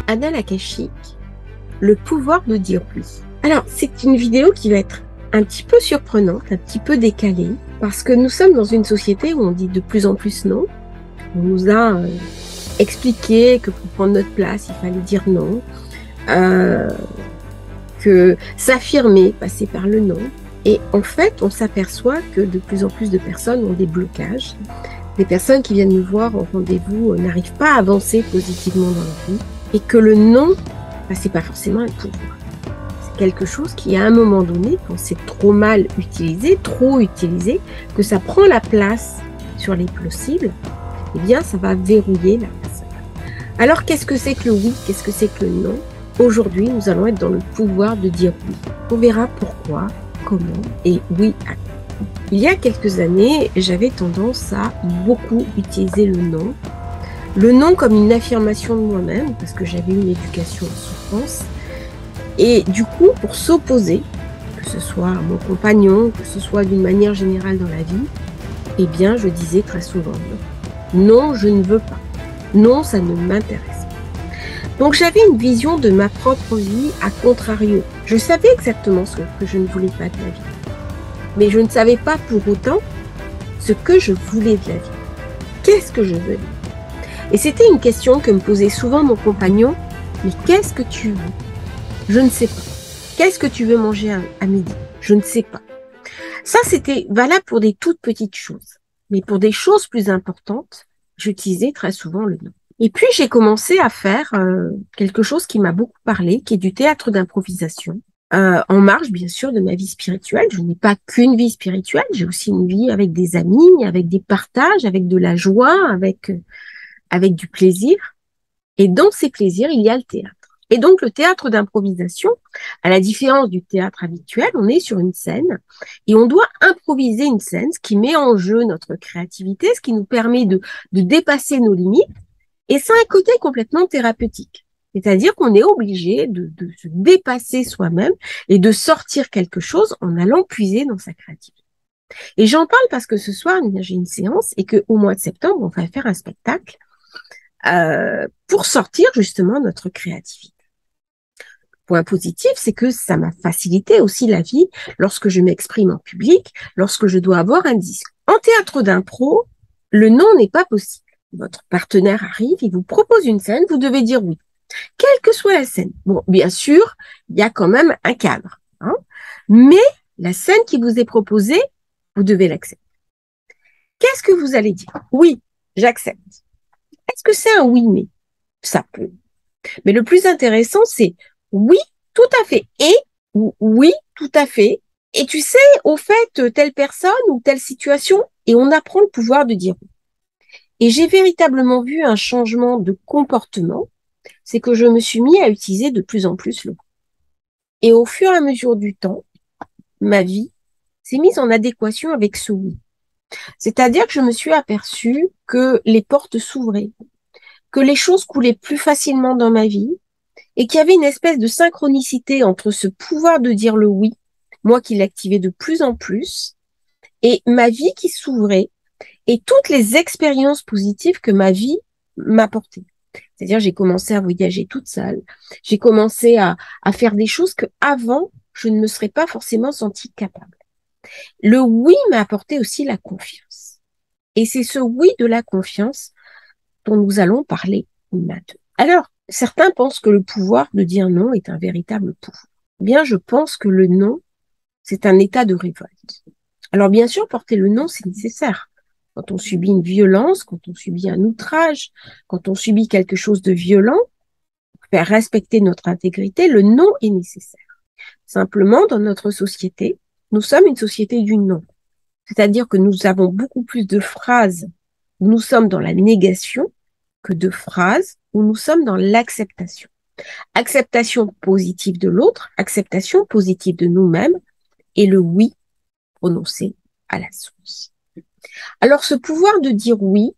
Annal Akashique, le pouvoir de dire oui. Alors, c'est une vidéo qui va être un petit peu surprenante, un petit peu décalée, parce que nous sommes dans une société où on dit de plus en plus non. On nous a expliqué que pour prendre notre place, il fallait dire non, que s'affirmer, passer par le non. Et en fait, on s'aperçoit que de plus en plus de personnes ont des blocages. Les personnes qui viennent nous voir en rendez-vous n'arrivent pas à avancer positivement dans leur vie. Et que le non, c'est pas forcément un pouvoir. C'est quelque chose qui, à un moment donné, quand c'est trop mal utilisé, trop utilisé, que ça prend la place sur les possibles, eh bien, ça va verrouiller la personne. Alors, qu'est-ce que c'est que le oui? Qu'est-ce que c'est que le non? Aujourd'hui, nous allons être dans le pouvoir de dire oui. On verra pourquoi, comment et oui à quoi. Il y a quelques années, j'avais tendance à beaucoup utiliser le non. Le non comme une affirmation de moi-même, parce que j'avais une éducation en souffrance. Et du coup, pour s'opposer, que ce soit à mon compagnon, que ce soit d'une manière générale dans la vie, eh bien, je disais très souvent non. Non, je ne veux pas. Non, ça ne m'intéresse pas. Donc, j'avais une vision de ma propre vie à contrario. Je savais exactement ce que je ne voulais pas de la vie. Mais je ne savais pas pour autant ce que je voulais de la vie. Qu'est-ce que je veux? Et c'était une question que me posait souvent mon compagnon. Mais qu'est-ce que tu veux? Je ne sais pas. Qu'est-ce que tu veux manger à midi? Je ne sais pas. Ça, c'était valable pour des toutes petites choses. Mais pour des choses plus importantes, j'utilisais très souvent le non. Et puis, j'ai commencé à faire quelque chose qui m'a beaucoup parlé, qui est du théâtre d'improvisation. En marge, bien sûr, de ma vie spirituelle. Je n'ai pas qu'une vie spirituelle, j'ai aussi une vie avec des amis, avec des partages, avec de la joie, avec du plaisir. Et dans ces plaisirs, il y a le théâtre. Et donc, le théâtre d'improvisation, à la différence du théâtre habituel, on est sur une scène et on doit improviser une scène, ce qui met en jeu notre créativité, ce qui nous permet de dépasser nos limites. Et c'est un côté complètement thérapeutique. C'est-à-dire qu'on est obligé de se dépasser soi-même et de sortir quelque chose en allant puiser dans sa créativité. Et j'en parle parce que ce soir, j'ai une séance et qu'au mois de septembre, on va faire un spectacle pour sortir justement notre créativité. Point positif, c'est que ça m'a facilité aussi la vie lorsque je m'exprime en public, lorsque je dois avoir un disque. En théâtre d'impro, le non n'est pas possible. Votre partenaire arrive, il vous propose une scène, vous devez dire oui, quelle que soit la scène. Bon, bien sûr, il y a quand même un cadre, hein, mais la scène qui vous est proposée, vous devez l'accepter. Qu'est-ce que vous allez dire? Oui, j'accepte. Est-ce que c'est un oui, mais ça peut. Mais le plus intéressant, c'est oui, tout à fait. Et oui, tout à fait. Et tu sais, au fait, telle personne ou telle situation, et on apprend le pouvoir de dire oui. Et j'ai véritablement vu un changement de comportement, c'est que je me suis mis à utiliser de plus en plus le oui. Et au fur et à mesure du temps, ma vie s'est mise en adéquation avec ce oui. C'est-à-dire que je me suis aperçue que les portes s'ouvraient, que les choses coulaient plus facilement dans ma vie et qu'il y avait une espèce de synchronicité entre ce pouvoir de dire le oui, moi qui l'activais de plus en plus, et ma vie qui s'ouvrait et toutes les expériences positives que ma vie m'apportait. C'est-à-dire, j'ai commencé à voyager toute seule, j'ai commencé à faire des choses que avant je ne me serais pas forcément sentie capable. Le oui m'a apporté aussi la confiance. Et c'est ce oui de la confiance dont nous allons parler maintenant. Alors, certains pensent que le pouvoir de dire non est un véritable pouvoir. Bien, je pense que le non, c'est un état de révolte. Alors, bien sûr, porter le non, c'est nécessaire. Quand on subit une violence, quand on subit un outrage, quand on subit quelque chose de violent, pour faire respecter notre intégrité, le non est nécessaire. Simplement, dans notre société, nous sommes une société du non. C'est-à-dire que nous avons beaucoup plus de phrases où nous sommes dans la négation que de phrases où nous sommes dans l'acceptation. Acceptation positive de l'autre, acceptation positive de nous-mêmes et le oui prononcé à la source. Alors, ce pouvoir de dire oui,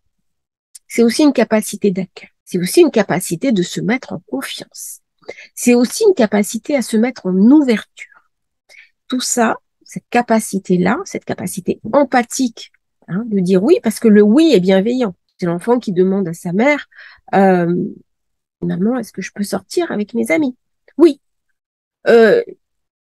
c'est aussi une capacité d'accueil. C'est aussi une capacité de se mettre en confiance. C'est aussi une capacité à se mettre en ouverture. Tout ça, cette capacité-là, cette capacité empathique, hein, de dire oui, parce que le oui est bienveillant. C'est l'enfant qui demande à sa mère, Maman, est-ce que je peux sortir avec mes amis? Oui. Euh,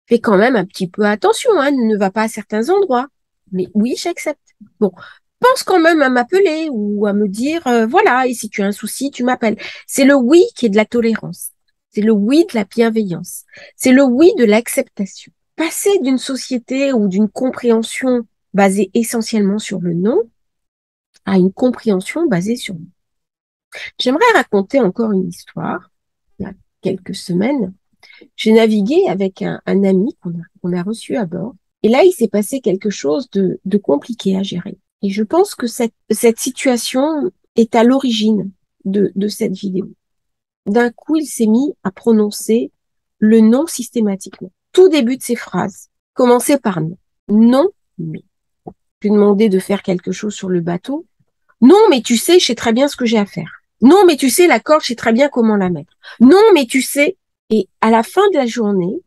Fais quand même un petit peu attention, hein, ne va pas à certains endroits. Mais oui, j'accepte. Bon, pense quand même à m'appeler ou à me dire, voilà, et si tu as un souci, tu m'appelles. C'est le oui qui est de la tolérance. C'est le oui de la bienveillance. C'est le oui de l'acceptation. Passer d'une société ou d'une compréhension basée essentiellement sur le non à une compréhension basée sur le oui. J'aimerais raconter encore une histoire. Il y a quelques semaines, j'ai navigué avec un ami qu'on a reçu à bord. Et là, il s'est passé quelque chose de compliqué à gérer. Et je pense que cette situation est à l'origine de cette vidéo. D'un coup, il s'est mis à prononcer le non systématiquement. Tout début de ses phrases commençait par non. Non, mais. Je lui ai demandé de faire quelque chose sur le bateau. Non, mais tu sais, je sais très bien ce que j'ai à faire. Non, mais tu sais, la corde, je sais très bien comment la mettre. Non, mais tu sais. Et à la fin de la journée,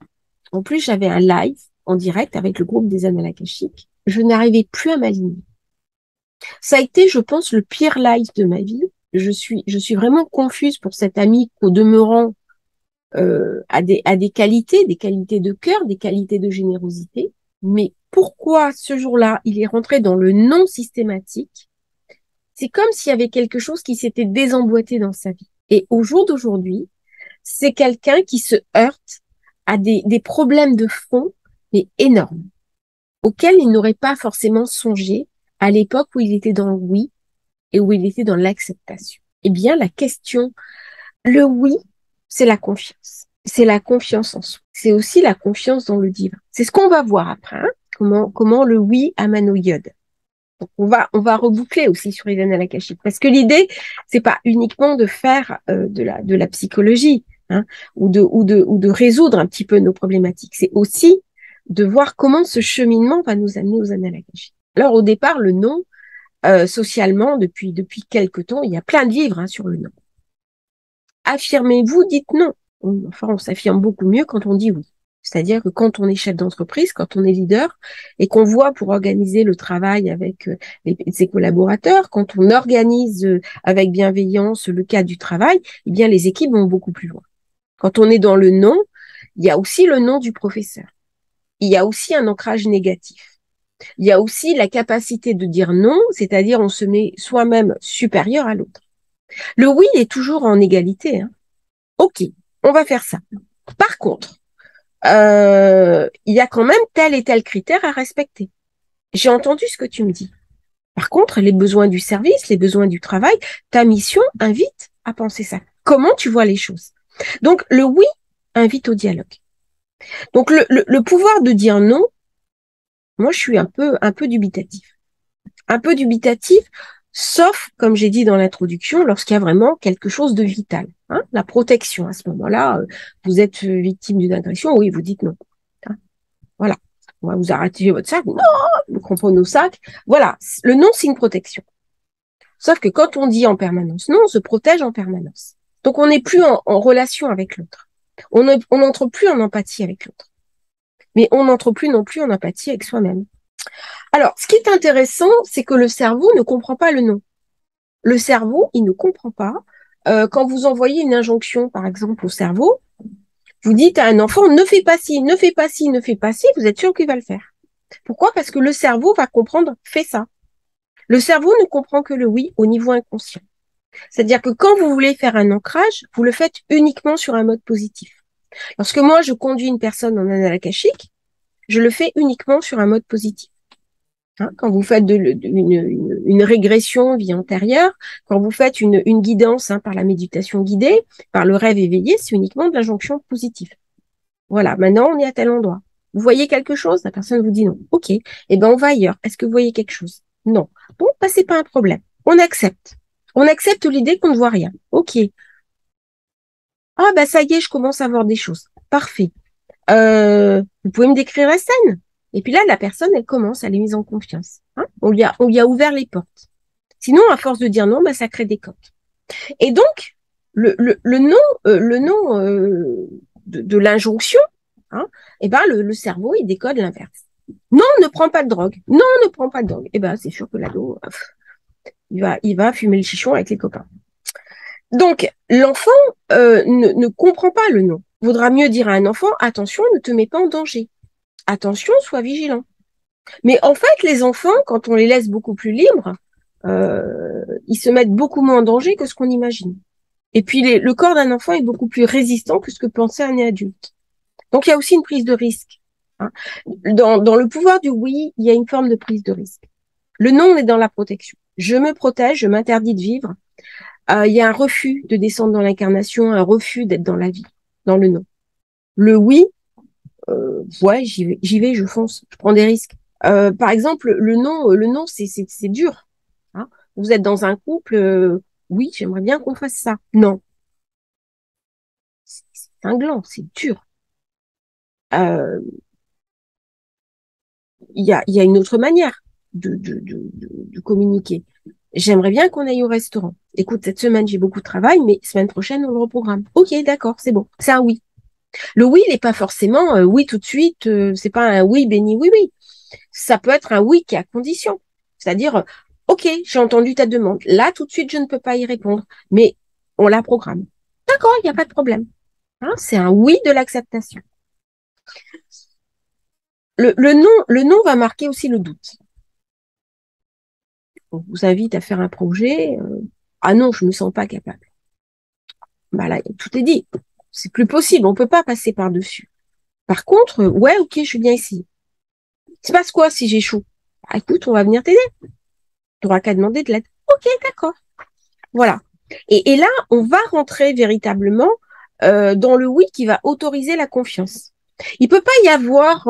en plus, j'avais un live en direct avec le groupe des Annales Akashiques. Je n'arrivais plus à m'aligner. Ça a été, je pense, le pire live de ma vie. Je suis vraiment confuse pour cet ami qu'au demeurant a des qualités de cœur, des qualités de générosité. Mais pourquoi ce jour-là, il est rentré dans le non systématique? C'est comme s'il y avait quelque chose qui s'était désemboîté dans sa vie. Et au jour d'aujourd'hui, c'est quelqu'un qui se heurte à des problèmes de fond, mais énormes, auxquels il n'aurait pas forcément songé à l'époque où il était dans le oui et où il était dans l'acceptation. Eh bien, la question, le oui, c'est la confiance. C'est la confiance en soi. C'est aussi la confiance dans le divin. C'est ce qu'on va voir après, hein, comment le oui amène au yod. Donc on va reboucler aussi sur les annales akashiques parce que l'idée c'est pas uniquement de faire de la psychologie, hein, ou de résoudre un petit peu nos problématiques. C'est aussi de voir comment ce cheminement va nous amener aux annales akashiques. Alors au départ le non, socialement depuis quelque temps, il y a plein de livres, hein, sur le non. Affirmez-vous, dites non. Enfin, on s'affirme beaucoup mieux quand on dit oui. C'est-à-dire que quand on est chef d'entreprise, quand on est leader et qu'on voit pour organiser le travail avec ses collaborateurs, quand on organise avec bienveillance le cadre du travail, eh bien les équipes vont beaucoup plus loin. Quand on est dans le non, il y a aussi le non du professeur. Il y a aussi un ancrage négatif. Il y a aussi la capacité de dire non, c'est-à-dire on se met soi-même supérieur à l'autre. Le oui est toujours en égalité, hein. Ok, on va faire ça. Par contre, il y a quand même tel et tel critère à respecter. J'ai entendu ce que tu me dis. Par contre, les besoins du service, les besoins du travail, ta mission invite à penser ça. Comment tu vois les choses? Donc, le oui invite au dialogue. Donc, le pouvoir de dire non, moi, je suis un peu dubitatif. Un peu dubitatif, sauf, comme j'ai dit dans l'introduction, lorsqu'il y a vraiment quelque chose de vital. Hein, la protection, à ce moment-là, vous êtes victime d'une agression, oui, vous dites non. Hein, voilà. On va vous arrêter votre sac. Non, vous comprenez nos sacs. Voilà. Le non, c'est une protection. Sauf que quand on dit en permanence non, on se protège en permanence. Donc, on n'est plus en relation avec l'autre. On n'entre plus en empathie avec l'autre. Mais on n'entre plus non plus en empathie avec soi-même. Alors, ce qui est intéressant, c'est que le cerveau ne comprend pas le non. Le cerveau, il ne comprend pas. Quand vous envoyez une injonction, par exemple, au cerveau, vous dites à un enfant, ne fais pas ci, ne fais pas ci, ne fais pas ci, vous êtes sûr qu'il va le faire. Pourquoi? Parce que le cerveau va comprendre, fais ça. Le cerveau ne comprend que le oui au niveau inconscient. C'est-à-dire que quand vous voulez faire un ancrage, vous le faites uniquement sur un mode positif. Lorsque moi, je conduis une personne en annale akashique, je le fais uniquement sur un mode positif. Hein, quand vous faites une régression vie antérieure, quand vous faites une guidance, hein, par la méditation guidée, par le rêve éveillé, c'est uniquement de l'injonction positive. Voilà, maintenant on est à tel endroit. Vous voyez quelque chose? La personne vous dit non. Ok, eh ben on va ailleurs. Est-ce que vous voyez quelque chose? Non. Bon, bah, c'est pas un problème. On accepte. On accepte l'idée qu'on ne voit rien. Ok. Ah bah ça y est, je commence à voir des choses. Parfait. Vous pouvez me décrire la scène? Et puis là, la personne, elle commence, elle est mise en confiance. Hein, on lui a ouvert les portes. Sinon, à force de dire non, bah, ça crée des coques. Et donc, le nom de l'injonction, hein, et ben le cerveau, il décode l'inverse. Non, ne prends pas de drogue. Non, ne prends pas de drogue. Et ben c'est sûr que l'ado, il va fumer le chichon avec les copains. Donc, l'enfant ne comprend pas le non. Vaudra mieux dire à un enfant, attention, ne te mets pas en danger. Attention, sois vigilant. Mais en fait, les enfants, quand on les laisse beaucoup plus libres, ils se mettent beaucoup moins en danger que ce qu'on imagine. Et puis, le corps d'un enfant est beaucoup plus résistant que ce que pensait un adulte. Donc, il y a aussi une prise de risque. Hein. Dans le pouvoir du oui, il y a une forme de prise de risque. Le non, on est dans la protection. Je me protège, je m'interdis de vivre. Il y a un refus de descendre dans l'incarnation, un refus d'être dans la vie, dans le non. Le oui, ouais, j'y vais, je fonce, je prends des risques. Par exemple, le non, c'est dur. Hein. Vous êtes dans un couple, oui, j'aimerais bien qu'on fasse ça. Non, c'est cinglant, c'est dur. Euh, il y a une autre manière de communiquer. J'aimerais bien qu'on aille au restaurant. Écoute, cette semaine, j'ai beaucoup de travail, mais semaine prochaine, on le reprogramme. Ok, d'accord, c'est bon. C'est un oui. Le oui, il n'est pas forcément oui tout de suite. C'est pas un oui béni oui oui. Ça peut être un oui qui a condition. C'est-à-dire, ok, j'ai entendu ta demande. Là, tout de suite, je ne peux pas y répondre, mais on la programme. D'accord, il n'y a pas de problème. Hein, c'est un oui de l'acceptation. Le non va marquer aussi le doute. On vous invite à faire un projet. Ah non, je me sens pas capable. Bah là, tout est dit. C'est plus possible. On peut pas passer par-dessus. Par contre, ouais, ok, je viens ici. Il se passe quoi si j'échoue? Bah, écoute, on va venir t'aider. Tu n'auras qu'à demander de l'aide. Ok, d'accord. Voilà. Et là, on va rentrer véritablement dans le oui qui va autoriser la confiance. Il peut pas y avoir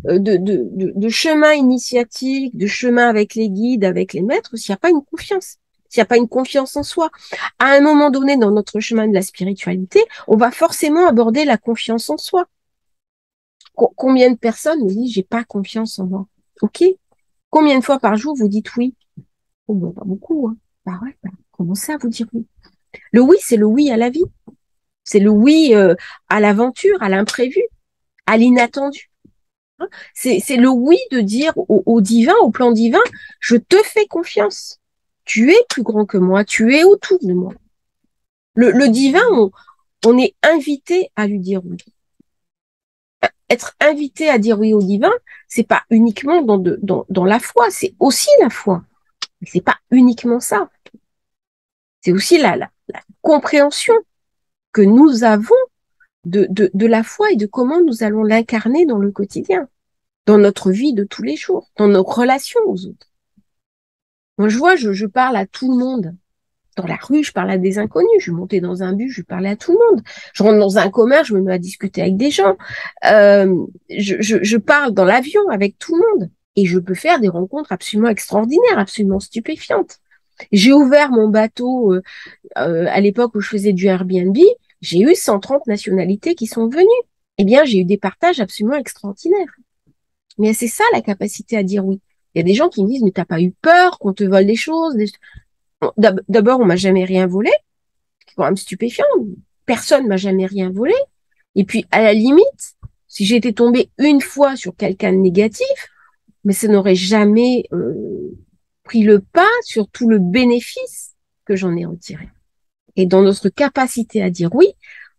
de chemin initiatique, de chemin avec les guides, avec les maîtres, s'il n'y a pas une confiance, s'il n'y a pas une confiance en soi. À un moment donné, dans notre chemin de la spiritualité, on va forcément aborder la confiance en soi. Combien de personnes me disent, j'ai pas confiance en moi? Ok. Combien de fois par jour vous dites oui? Oh, bon, pas beaucoup, hein. Bah ouais, bah, commencez à vous dire oui. Le oui, c'est le oui à la vie. C'est le oui à l'aventure, à l'imprévu, à l'inattendu. Hein. C'est le oui de dire au divin, au plan divin, je te fais confiance. Tu es plus grand que moi, tu es autour de moi. Le divin, on est invité à lui dire oui. Être invité à dire oui au divin, c'est pas uniquement dans la foi, c'est aussi la foi. Mais c'est pas uniquement ça. C'est aussi la compréhension que nous avons de la foi et de comment nous allons l'incarner dans le quotidien, dans notre vie de tous les jours, dans nos relations aux autres. Moi, je vois, je parle à tout le monde. Dans la rue, je parle à des inconnus. Je suis montée dans un bus, je parlais à tout le monde. Je rentre dans un commerce, je me mets à discuter avec des gens. Je parle dans l'avion avec tout le monde. Et je peux faire des rencontres absolument extraordinaires, absolument stupéfiantes. J'ai ouvert mon bateau à l'époque où je faisais du Airbnb. J'ai eu 130 nationalités qui sont venues. Eh bien, j'ai eu des partages absolument extraordinaires. Mais c'est ça la capacité à dire oui. Il y a des gens qui me disent, mais t'as pas eu peur qu'on te vole des choses? D'abord, on m'a jamais rien volé, c'est quand même stupéfiant. Personne m'a jamais rien volé. Et puis, à la limite, si j'étais tombée une fois sur quelqu'un de négatif, mais ça n'aurait jamais pris le pas sur tout le bénéfice que j'en ai retiré. Et dans notre capacité à dire oui,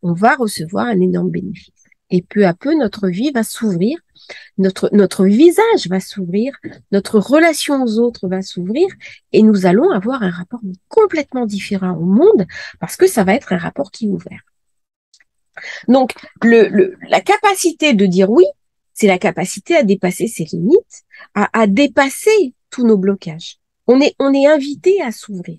on va recevoir un énorme bénéfice. Et peu à peu, notre vie va s'ouvrir, notre visage va s'ouvrir, notre relation aux autres va s'ouvrir, et nous allons avoir un rapport complètement différent au monde, parce que ça va être un rapport qui est ouvert. Donc, la capacité de dire oui, c'est la capacité à dépasser ses limites, à dépasser tous nos blocages. On est invité à s'ouvrir.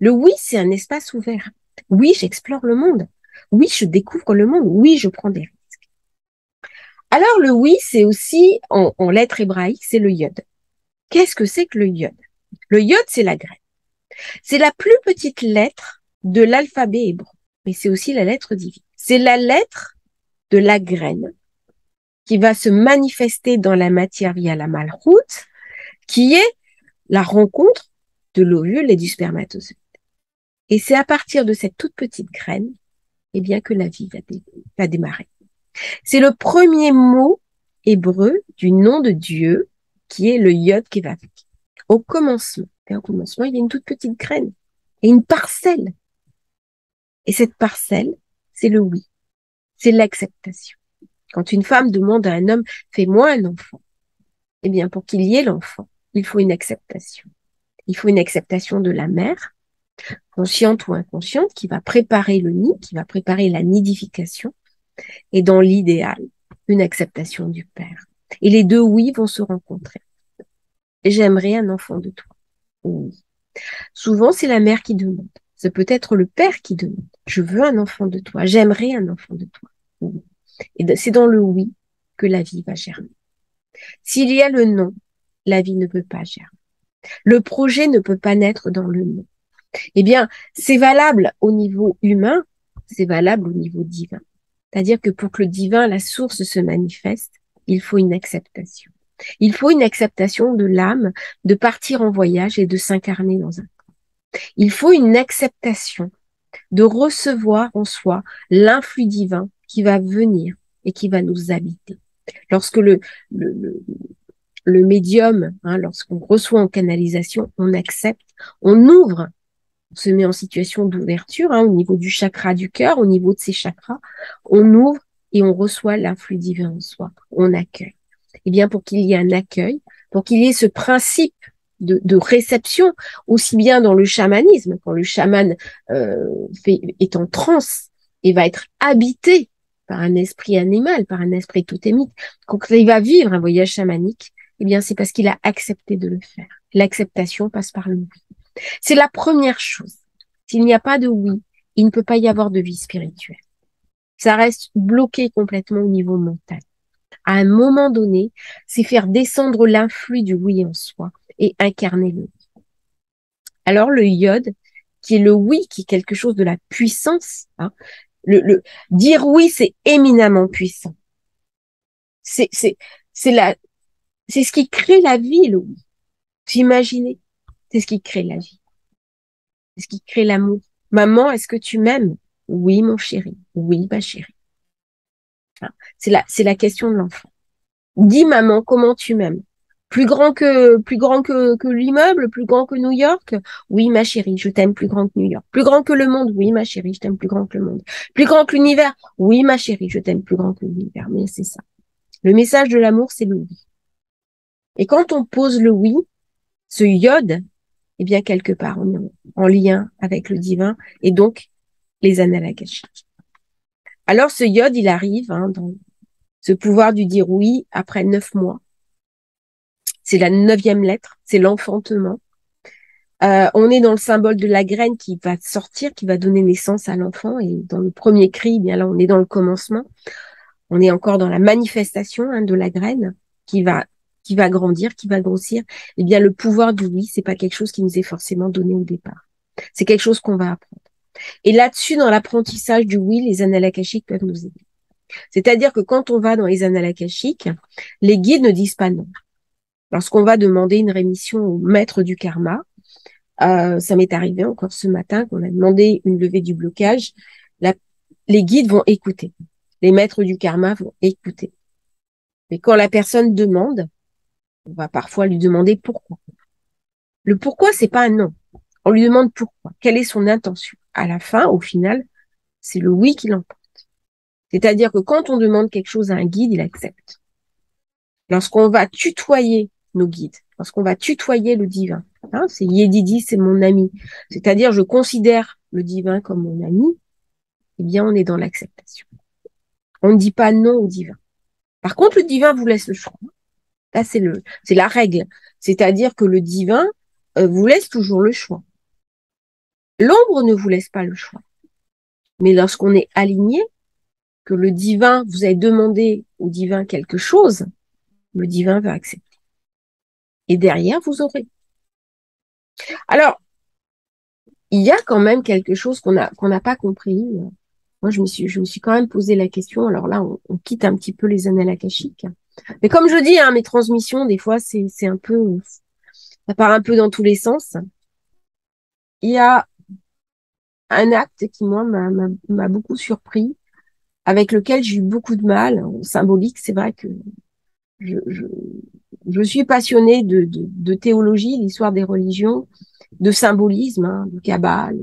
Le oui, c'est un espace ouvert. Oui, j'explore le monde. Oui, je découvre le monde. Oui, je prends des risques. Alors, le oui, c'est aussi, en lettres hébraïques, c'est le yod. Qu'est-ce que c'est que le yod? Le yod, c'est la graine. C'est la plus petite lettre de l'alphabet hébreu, mais c'est aussi la lettre divine. C'est la lettre de la graine qui va se manifester dans la matière via la malroute, qui est la rencontre de l'ovule et du spermatozoïde. Et c'est à partir de cette toute petite graine, eh bien, que la vie va démarrer. C'est le premier mot hébreu du nom de Dieu, qui est le Yod Kevavik. Au commencement, il y a une toute petite graine et une parcelle. Et cette parcelle, c'est le oui, c'est l'acceptation. Quand une femme demande à un homme, fais-moi un enfant, eh bien, pour qu'il y ait l'enfant, il faut une acceptation. Il faut une acceptation de la mère, consciente ou inconsciente, qui va préparer le nid, qui va préparer la nidification, et dans l'idéal, une acceptation du père. Et les deux oui vont se rencontrer. J'aimerais un enfant de toi. Oui. Souvent, c'est la mère qui demande. C'est peut-être le père qui demande. Je veux un enfant de toi. J'aimerais un enfant de toi. Oui. Et c'est dans le oui que la vie va germer. S'il y a le non, la vie ne peut pas germer. Le projet ne peut pas naître dans le non. Eh bien, c'est valable au niveau humain, c'est valable au niveau divin. C'est-à-dire que pour que le divin, la source, se manifeste, il faut une acceptation. Il faut une acceptation de l'âme de partir en voyage et de s'incarner dans un corps. Il faut une acceptation de recevoir en soi l'influx divin qui va venir et qui va nous habiter. Lorsque le, le médium, lorsqu'on reçoit en canalisation, on accepte, on ouvre, on se met en situation d'ouverture au niveau du chakra du cœur, au niveau de ces chakras, on ouvre et on reçoit l'influx divin en soi, on accueille. Eh bien, pour qu'il y ait un accueil, pour qu'il y ait ce principe de réception, aussi bien dans le chamanisme, quand le chaman est en transe et va être habité par un esprit animal, par un esprit totémique, quand il va vivre un voyage chamanique, eh bien, c'est parce qu'il a accepté de le faire. L'acceptation passe par le oui. C'est la première chose. S'il n'y a pas de oui, il ne peut pas y avoir de vie spirituelle. Ça reste bloqué complètement au niveau mental. À un moment donné, c'est faire descendre l'influx du oui en soi et incarner le oui. Alors le iode, qui est le oui, qui est quelque chose de la puissance, dire oui, c'est éminemment puissant. C'est ce qui crée la vie, le oui. Vous imaginez? C'est ce qui crée la vie. C'est ce qui crée l'amour. Maman, est-ce que tu m'aimes? Oui, mon chéri. Oui, ma chérie. C'est la question de l'enfant. Dis maman, comment tu m'aimes? Plus grand que l'immeuble, plus grand que New York? Oui, ma chérie, je t'aime plus grand que New York. Plus grand que le monde? Oui, ma chérie, je t'aime plus grand que le monde. Plus grand que l'univers? Oui, ma chérie, je t'aime plus grand que l'univers. Mais c'est ça. Le message de l'amour, c'est le oui. Et quand on pose le oui, ce iode, eh bien, quelque part, on est en lien avec le divin et donc les annales akashiques. Alors, ce iode, il arrive dans ce pouvoir du dire oui après 9 mois. C'est la 9e lettre, c'est l'enfantement. On est dans le symbole de la graine qui va sortir, qui va donner naissance à l'enfant. Et dans le premier cri, eh bien là, on est dans le commencement. On est encore dans la manifestation de la graine qui va grandir, qui va grossir. Eh bien, le pouvoir du oui, c'est pas quelque chose qui nous est forcément donné au départ. C'est quelque chose qu'on va apprendre. Et là-dessus, dans l'apprentissage du oui, les annales akashiques peuvent nous aider. C'est-à-dire que quand on va dans les annales akashiques, les guides ne disent pas non. Lorsqu'on va demander une rémission au maître du karma, ça m'est arrivé encore ce matin qu'on a demandé une levée du blocage, les guides vont écouter. Les maîtres du karma vont écouter. Mais quand la personne demande, on va parfois lui demander pourquoi. Le pourquoi, c'est pas un non. On lui demande pourquoi. Quelle est son intention? À la fin, au final, c'est le oui qui l'emporte. C'est-à-dire que quand on demande quelque chose à un guide, il accepte. Lorsqu'on va tutoyer nos guides, lorsqu'on va tutoyer le divin, c'est Yedidi, c'est mon ami. C'est-à-dire, je considère le divin comme mon ami, eh bien, on est dans l'acceptation. On ne dit pas non au divin. Par contre, le divin vous laisse le choix. Là, c'est la règle. C'est-à-dire que le divin vous laisse toujours le choix. L'ombre ne vous laisse pas le choix. Mais lorsqu'on est aligné, que le divin, vous avez demandé au divin quelque chose, le divin va accepter. Et derrière, vous aurez. Alors, il y a quand même quelque chose qu'on n'a pas compris. Moi, je me suis quand même posé la question. Alors là, on quitte un petit peu les annales akashiques. Mais comme je dis, mes transmissions, des fois, c'est un peu, ça part un peu dans tous les sens. Il y a un acte qui, moi, m'a beaucoup surpris, avec lequel j'ai eu beaucoup de mal. Symbolique, c'est vrai que je suis passionnée de théologie, l'histoire des religions, de symbolisme, de kabbale,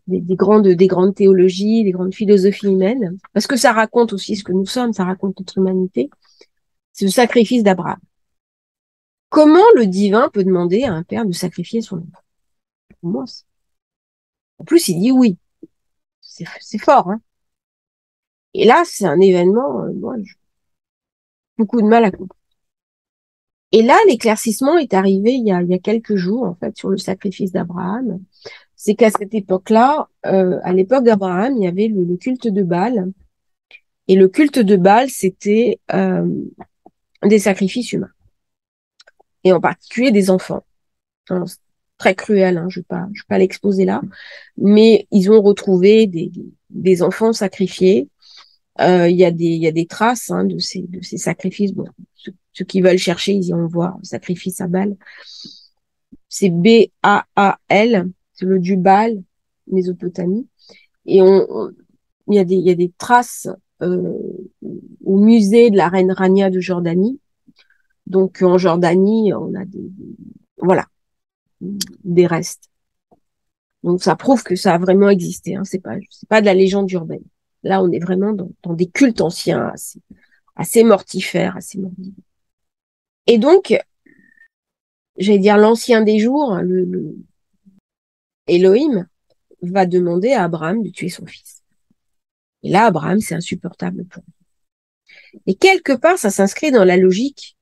des grandes théologies, des grandes philosophies humaines, parce que ça raconte aussi ce que nous sommes, ça raconte notre humanité. C'est le sacrifice d'Abraham. Comment le divin peut demander à un père de sacrifier son enfant? Pour moi, en plus, il dit oui. C'est fort, hein. Et là, c'est un événement, moi, j'ai beaucoup de mal à comprendre. Et là, l'éclaircissement est arrivé il y a quelques jours, en fait, sur le sacrifice d'Abraham. C'est qu'à cette époque-là, à l'époque d'Abraham, il y avait le culte de Baal. Et le culte de Baal, c'était des sacrifices humains. Et en particulier des enfants. Alors, c'est très cruel, hein, je vais pas l'exposer là. Mais ils ont retrouvé des enfants sacrifiés. Il y a des traces, hein, de ces sacrifices. Bon, ceux qui veulent chercher, ils iront voir le sacrifice à Baal. C'est Baal, c'est le dieu Baal, Mésopotamie. Et il y a des traces au musée de la reine Rania de Jordanie. Donc en Jordanie, on a voilà, des restes. Donc ça prouve que ça a vraiment existé, hein. C'est pas de la légende urbaine. Là, on est vraiment dans des cultes anciens assez mortifères, assez morbides. Et donc, j'allais dire l'ancien des jours, le Elohim, va demander à Abraham de tuer son fils. Et là, Abraham, c'est insupportable pour lui. Et quelque part, ça s'inscrit dans la logique.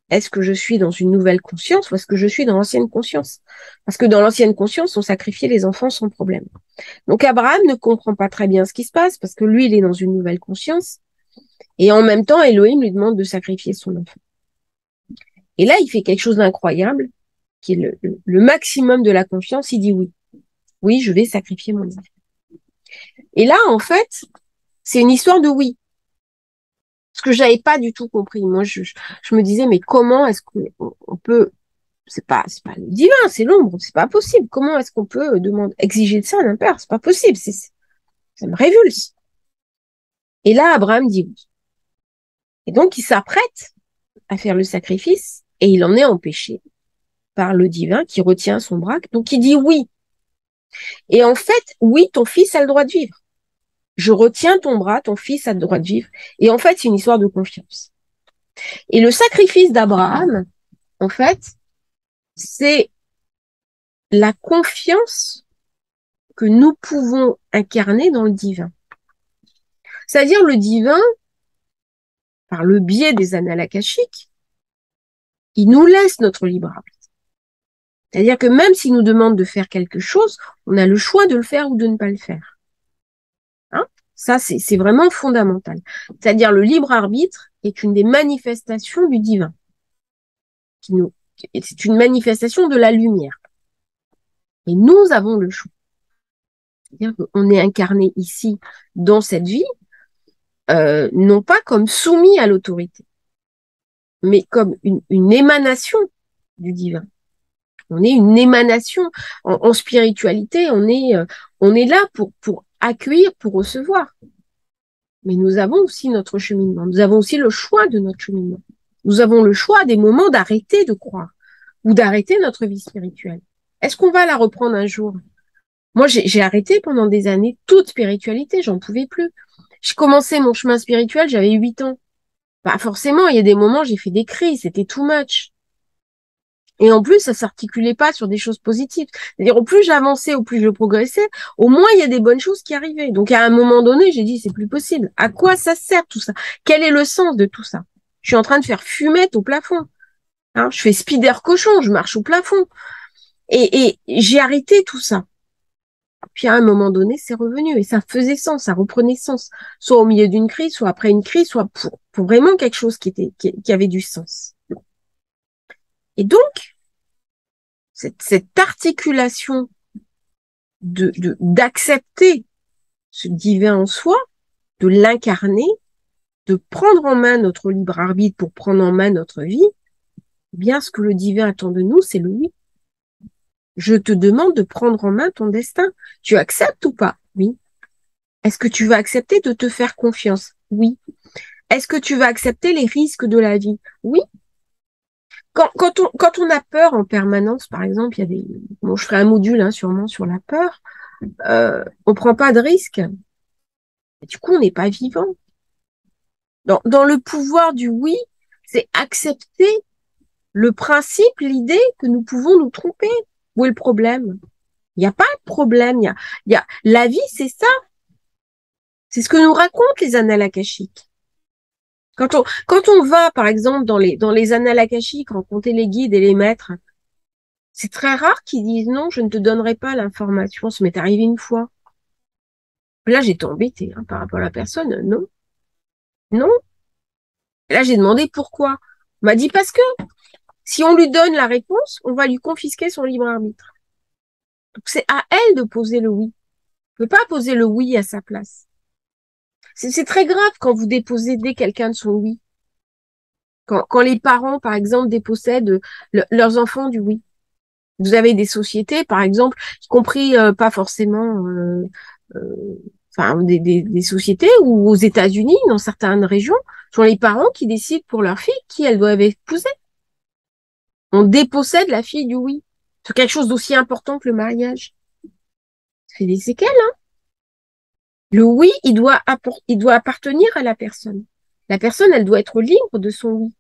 Est-ce que je suis dans une nouvelle conscience ou est-ce que je suis dans l'ancienne conscience? Parce que dans l'ancienne conscience, on sacrifiait les enfants sans problème. Donc Abraham ne comprend pas très bien ce qui se passe parce que lui, il est dans une nouvelle conscience. Et en même temps, Elohim lui demande de sacrifier son enfant. Et là, il fait quelque chose d'incroyable, qui est le maximum de la confiance. Il dit oui. Oui, je vais sacrifier mon enfant. Et là, en fait, c'est une histoire de oui. Ce que j'avais pas du tout compris. Moi, je me disais, mais comment est-ce qu'on peut, c'est pas le divin, c'est l'ombre, c'est pas possible. Comment est-ce qu'on peut exiger de ça d'un père? C'est pas possible. Ça me révulse. Et là, Abraham dit oui. Et donc, il s'apprête à faire le sacrifice et il en est empêché par le divin qui retient son bras. Donc, il dit oui. Et en fait, oui, ton fils a le droit de vivre. Je retiens ton bras, ton fils a le droit de vivre. Et en fait, c'est une histoire de confiance. Et le sacrifice d'Abraham, en fait, c'est la confiance que nous pouvons incarner dans le divin. C'est-à-dire le divin, par le biais des annales akashiques, il nous laisse notre libre arbitre. C'est-à-dire que même s'il nous demande de faire quelque chose, on a le choix de le faire ou de ne pas le faire. Hein? Ça, c'est vraiment fondamental. C'est-à-dire le libre arbitre est une des manifestations du divin. C'est une manifestation de la lumière. Et nous avons le choix. C'est-à-dire qu'on est incarné ici, dans cette vie, non pas comme soumis à l'autorité, mais comme une émanation du divin. On est une émanation en spiritualité, on est là pour accueillir, pour recevoir. Mais nous avons aussi notre cheminement, nous avons aussi le choix de notre cheminement. Nous avons le choix des moments d'arrêter de croire ou d'arrêter notre vie spirituelle. Est-ce qu'on va la reprendre un jour? Moi, j'ai arrêté pendant des années toute spiritualité, j'en pouvais plus. J'ai commencé mon chemin spirituel, j'avais 8 ans. Bah forcément, il y a des moments, j'ai fait des crises, c'était too much. Et en plus, ça s'articulait pas sur des choses positives. C'est-à-dire, au plus j'avançais, au plus je progressais, au moins il y a des bonnes choses qui arrivaient. Donc à un moment donné, j'ai dit, c'est plus possible. À quoi ça sert tout ça? Quel est le sens de tout ça? Je suis en train de faire fumette au plafond. Hein, je fais spider cochon, je marche au plafond. Et j'ai arrêté tout ça. Puis à un moment donné, c'est revenu et ça faisait sens, ça reprenait sens. Soit au milieu d'une crise, soit après une crise, soit pour vraiment quelque chose qui avait du sens. Et donc, cette articulation d'accepter ce divin en soi, de l'incarner, de prendre en main notre libre arbitre pour prendre en main notre vie, eh bien, ce que le divin attend de nous, c'est le oui. Je te demande de prendre en main ton destin. Tu acceptes ou pas? Oui. Est-ce que tu vas accepter de te faire confiance? Oui. Est-ce que tu vas accepter les risques de la vie? Oui. Quand on a peur en permanence, par exemple, il y a bon, je ferai un module, hein, sûrement sur la peur. on prend pas de risque. Du coup, on n'est pas vivant. Dans le pouvoir du oui, c'est accepter le principe, l'idée que nous pouvons nous tromper. Où est le problème? Il n'y a pas de problème. La vie, c'est ça. C'est ce que nous racontent les annales akashiques. Quand on va, par exemple, dans les annales akashiques, rencontrer les guides et les maîtres, c'est très rare qu'ils disent non, je ne te donnerai pas l'information. Ça m'est arrivé une fois. Là, j'étais embêtée par rapport à la personne. Non, non. Et là, j'ai demandé pourquoi. On m'a dit parce que si on lui donne la réponse, on va lui confisquer son libre arbitre. Donc, c'est à elle de poser le oui. On ne peut pas poser le oui à sa place. C'est très grave quand vous dépossédez quelqu'un de son oui. Quand les parents, par exemple, dépossèdent leurs enfants du oui. Vous avez des sociétés, par exemple, y compris pas forcément, enfin des sociétés où aux États-Unis, dans certaines régions, ce sont les parents qui décident pour leur fille qui elles doivent épouser. On dépossède la fille du oui. C'est quelque chose d'aussi important que le mariage. Ça fait des séquelles, hein. Le oui, il doit appartenir à la personne. La personne, elle doit être libre de son oui.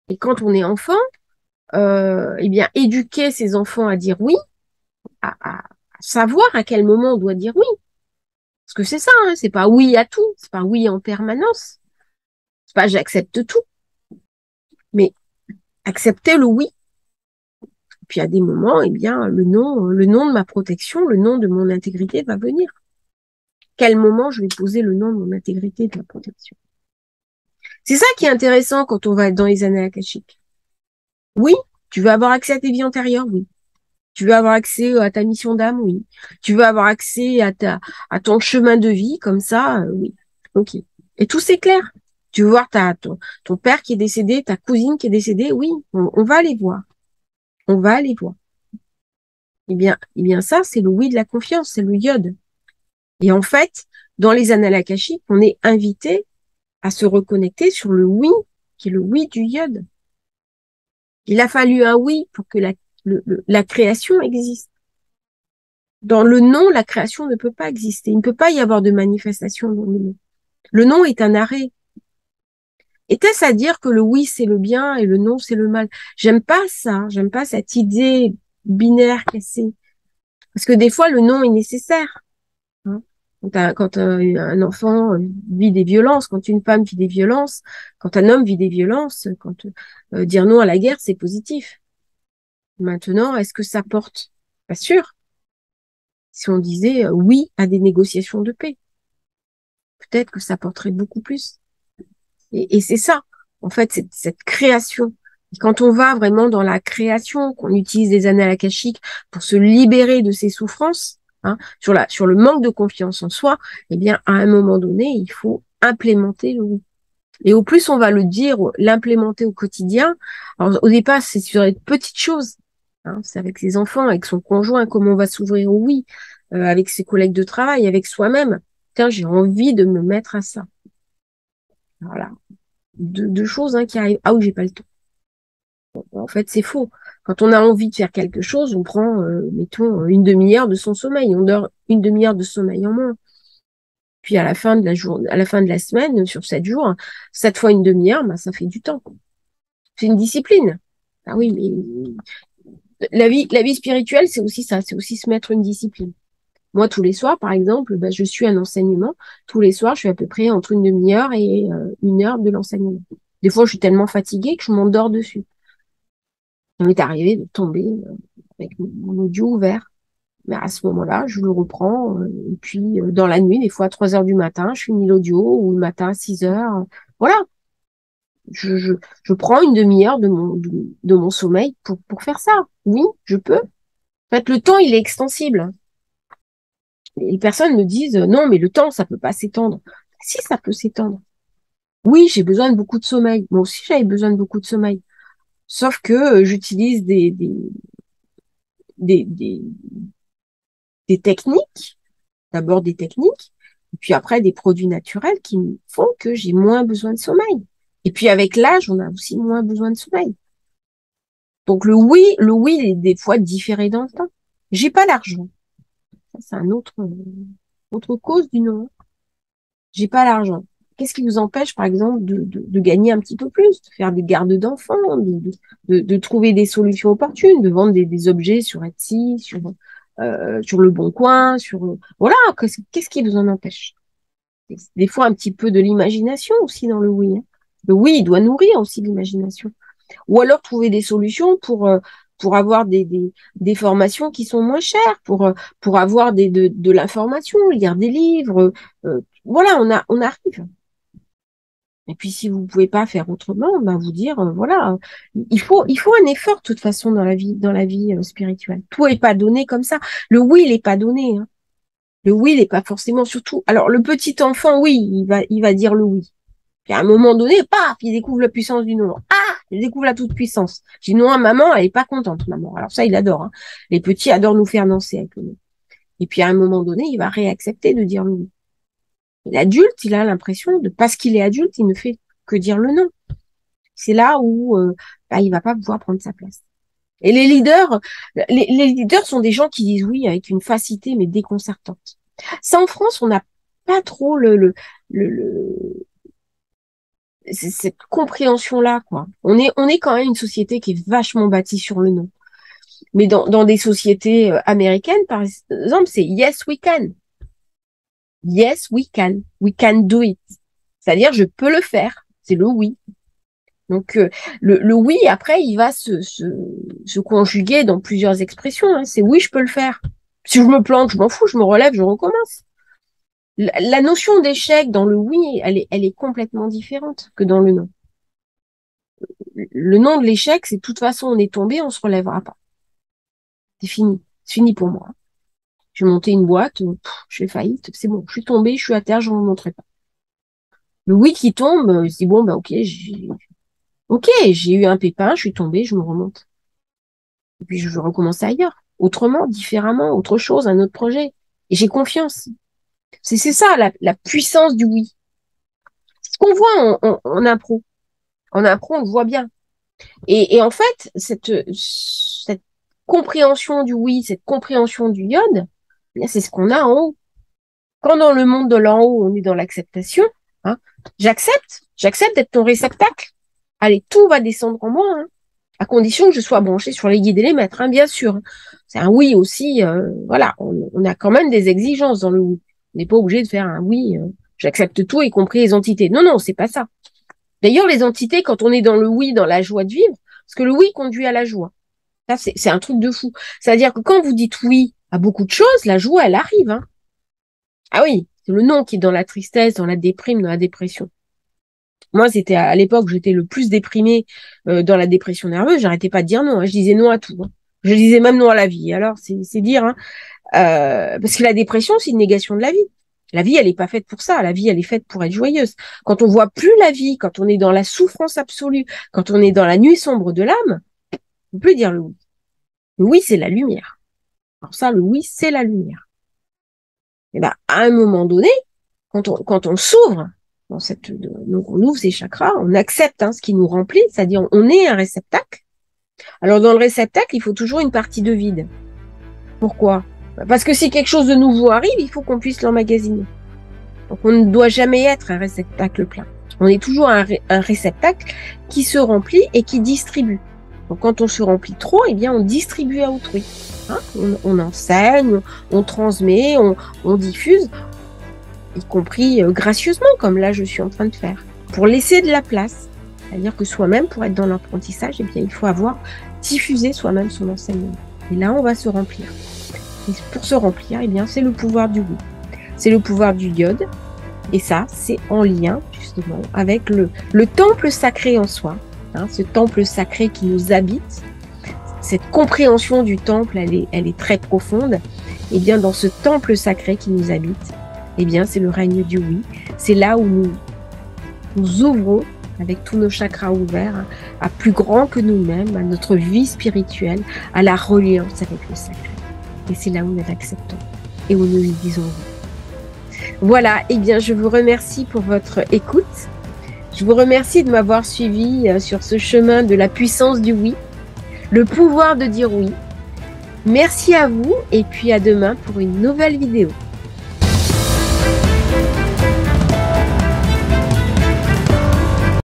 Et quand on est enfant, eh bien, éduquer ses enfants à dire oui, à savoir à quel moment on doit dire oui. Parce que c'est ça, hein, c'est pas oui à tout, c'est pas oui en permanence. C'est pas j'accepte tout, mais accepter le oui. Puis à des moments, eh bien, le nom de ma protection, le nom de mon intégrité va venir. Quel moment je vais poser le nom de mon intégrité et de ma protection? C'est ça qui est intéressant quand on va être dans les annales akashiques. Oui, tu veux avoir accès à tes vies antérieures, oui. Tu veux avoir accès à ta mission d'âme, oui. Tu veux avoir accès à ton chemin de vie, comme ça, oui. Ok. Et tout c'est clair. Tu veux voir ton père qui est décédé, ta cousine qui est décédée, oui, on va aller voir. On va aller voir. Eh bien, ça, c'est le oui de la confiance, c'est le yod. Et en fait, dans les annales akashiques, on est invité à se reconnecter sur le oui, qui est le oui du yod. Il a fallu un oui pour que la création existe. Dans le non, la création ne peut pas exister. Il ne peut pas y avoir de manifestation dans le non. Le non est un arrêt. Était-ce à dire que le oui, c'est le bien et le non, c'est le mal? J'aime pas ça. J'aime pas cette idée binaire cassée. Parce que des fois, le non est nécessaire. Hein. Quand un enfant vit des violences, quand une femme vit des violences, quand un homme vit des violences, quand dire non à la guerre, c'est positif. Maintenant, est-ce que ça porte? Pas sûr. Si on disait oui à des négociations de paix, peut-être que ça porterait beaucoup plus. Et c'est ça, en fait, cette création. Et quand on va vraiment dans la création, qu'on utilise les annales akashiques pour se libérer de ces souffrances, hein, sur le manque de confiance en soi, eh bien, à un moment donné, il faut implémenter le oui. Et au plus on va le dire, l'implémenter au quotidien. Alors, au départ, c'est sur une petite chose. Hein, c'est avec les enfants, avec son conjoint, comment on va s'ouvrir au oui, avec ses collègues de travail, avec soi-même. Tiens, j'ai envie de me mettre à ça. Voilà. Deux choses qui arrivent. Ah oui, j'ai pas le temps. Bon, en fait, c'est faux. Quand on a envie de faire quelque chose, on prend, mettons, une demi-heure de son sommeil. On dort une demi-heure de sommeil en moins. Puis à la fin de la journée, à la fin de la semaine, sur 7 jours, 7 fois une demi-heure, bah, ça fait du temps. C'est une discipline. Ah oui, mais la vie spirituelle, c'est aussi ça. C'est aussi se mettre une discipline. Moi, tous les soirs, par exemple, bah, je suis un enseignement. Tous les soirs, je suis à peu près entre une demi-heure et 1 heure de l'enseignement. Des fois, je suis tellement fatiguée que je m'endors dessus. Il m'est arrivé de tomber avec mon audio ouvert. Mais à ce moment-là, je le reprends. Et puis, dans la nuit, des fois à 3 heures du matin, je finis l'audio, ou le matin à 6 heures. Voilà. Je prends une demi-heure de mon sommeil pour faire ça. Oui, je peux. En fait, le temps, il est extensible. Les personnes me disent, non, mais le temps, ça peut pas s'étendre. Si, ça peut s'étendre. Oui, j'ai besoin de beaucoup de sommeil. Moi aussi, j'avais besoin de beaucoup de sommeil. Sauf que j'utilise des, des, des techniques, d'abord des techniques, et puis après des produits naturels qui font que j'ai moins besoin de sommeil. Et puis avec l'âge, on a aussi moins besoin de sommeil. Donc le oui est des fois différé dans le temps. J'ai pas l'argent. Ça, c'est autre cause du non. J'ai pas l'argent. Qu'est-ce qui vous empêche, par exemple, de gagner un petit peu plus, de faire des gardes d'enfants, de trouver des solutions opportunes, de vendre des objets sur Etsy, sur Le Bon Coin, voilà, qu'est-ce qui vous en empêche? Des fois, un petit peu de l'imagination aussi dans le oui. Hein. Le oui, il doit nourrir aussi l'imagination. Ou alors trouver des solutions pour avoir des formations qui sont moins chères, pour avoir de l'information, lire des livres. Voilà, on arrive. Et puis, si vous pouvez pas faire autrement, ben vous dire, voilà, il faut un effort de toute façon dans la vie spirituelle. Tout est pas donné comme ça. Le oui, il est pas donné. Hein. Le oui, il est pas forcément surtout. Alors, le petit enfant, oui, il va dire le oui. Puis à un moment donné, paf, il découvre la puissance du non. Ah, il découvre la toute puissance. Je dis non à maman, elle est pas contente, maman. Alors ça, il adore. Hein. Les petits adorent nous faire danser avec le non. Et puis à un moment donné, il va réaccepter de dire le oui. L'adulte, il a l'impression de, parce qu'il est adulte, il ne fait que dire le non. C'est là où il va pas pouvoir prendre sa place. Et les leaders sont des gens qui disent oui avec une facilité mais déconcertante. Ça en France, on n'a pas trop cette compréhension-là, quoi. On est quand même une société qui est vachement bâtie sur le non. Mais dans des sociétés américaines, par exemple, c'est yes we can. Yes we can. We can do it. C'est-à-dire je peux le faire. C'est le oui. Donc le oui, après, il va se conjuguer dans plusieurs expressions. Hein. C'est oui, je peux le faire. Si je me plante, je m'en fous, je me relève, je recommence. La notion d'échec dans le oui, elle est complètement différente que dans le non. Le nom de l'échec, c'est de toute façon, on est tombé, on se relèvera pas. C'est fini. C'est fini pour moi. J'ai monté une boîte, je fais faillite, c'est bon, je suis tombée, je suis à terre, je ne me montrerai pas. Le oui qui tombe, je dis bon, bah ok, j'ai eu un pépin, je suis tombée, je me remonte. Et puis je veux recommencer ailleurs, autrement, différemment, autre chose, un autre projet. Et j'ai confiance. C'est ça, la puissance du oui. Ce qu'on voit en impro. En impro, on le voit bien. Et en fait, cette compréhension du oui, cette compréhension du yod, c'est ce qu'on a en haut. Quand dans le monde de l'en haut, on est dans l'acceptation, hein, j'accepte d'être ton réceptacle. Allez, tout va descendre en moi, hein, à condition que je sois branché sur les guides et les maîtres, hein, bien sûr. C'est un oui aussi, voilà, on a quand même des exigences dans le oui. On n'est pas obligé de faire un oui, j'accepte tout, y compris les entités. Non, non, c'est pas ça. D'ailleurs, les entités, quand on est dans le oui, dans la joie de vivre, parce que le oui conduit à la joie. Ça, c'est un truc de fou. C'est-à-dire que quand vous dites oui à beaucoup de choses, la joie, elle arrive. Hein. Ah oui, c'est le non qui est dans la tristesse, dans la déprime, dans la dépression. Moi, c'était à l'époque où j'étais le plus déprimée dans la dépression nerveuse. J'arrêtais pas de dire non. Hein. Je disais non à tout. Hein. Je disais même non à la vie. Alors, c'est dire. Hein. Parce que la dépression, c'est une négation de la vie. La vie, elle n'est pas faite pour ça. La vie, elle est faite pour être joyeuse. Quand on voit plus la vie, quand on est dans la souffrance absolue, quand on est dans la nuit sombre de l'âme, on peut dire le oui. Le oui, c'est la lumière. Alors ça, le oui, c'est la lumière. Et ben, à un moment donné, quand on s'ouvre donc on ouvre ses chakras, on accepte ce qui nous remplit, c'est-à-dire on est un réceptacle. Alors dans le réceptacle, il faut toujours une partie de vide. Pourquoi ? Parce que si quelque chose de nouveau arrive, il faut qu'on puisse l'emmagasiner. Donc on ne doit jamais être un réceptacle plein. On est toujours un réceptacle qui se remplit et qui distribue. Donc quand on se remplit trop, eh bien on distribue à autrui. Hein, on enseigne, on transmet, on diffuse, y compris gracieusement, comme là je suis en train de faire, pour laisser de la place. C'est-à-dire que soi-même, pour être dans l'apprentissage, eh bien il faut avoir diffusé soi-même son enseignement. Et là, on va se remplir. Et pour se remplir, eh bien c'est le pouvoir du oui. C'est le pouvoir du yod. Et ça, c'est en lien, justement, avec le temple sacré en soi. Hein, ce temple sacré qui nous habite. Cette compréhension du temple, elle est très profonde. Et bien, dans ce temple sacré qui nous habite, eh bien, c'est le règne du oui. C'est là où nous ouvrons, avec tous nos chakras ouverts, à plus grand que nous-mêmes, à notre vie spirituelle, à la reliance avec le sacré. Et c'est là où nous l'acceptons et où nous lui disons oui. Voilà, eh bien, je vous remercie pour votre écoute. Je vous remercie de m'avoir suivi sur ce chemin de la puissance du oui, le pouvoir de dire oui. Merci à vous et puis à demain pour une nouvelle vidéo.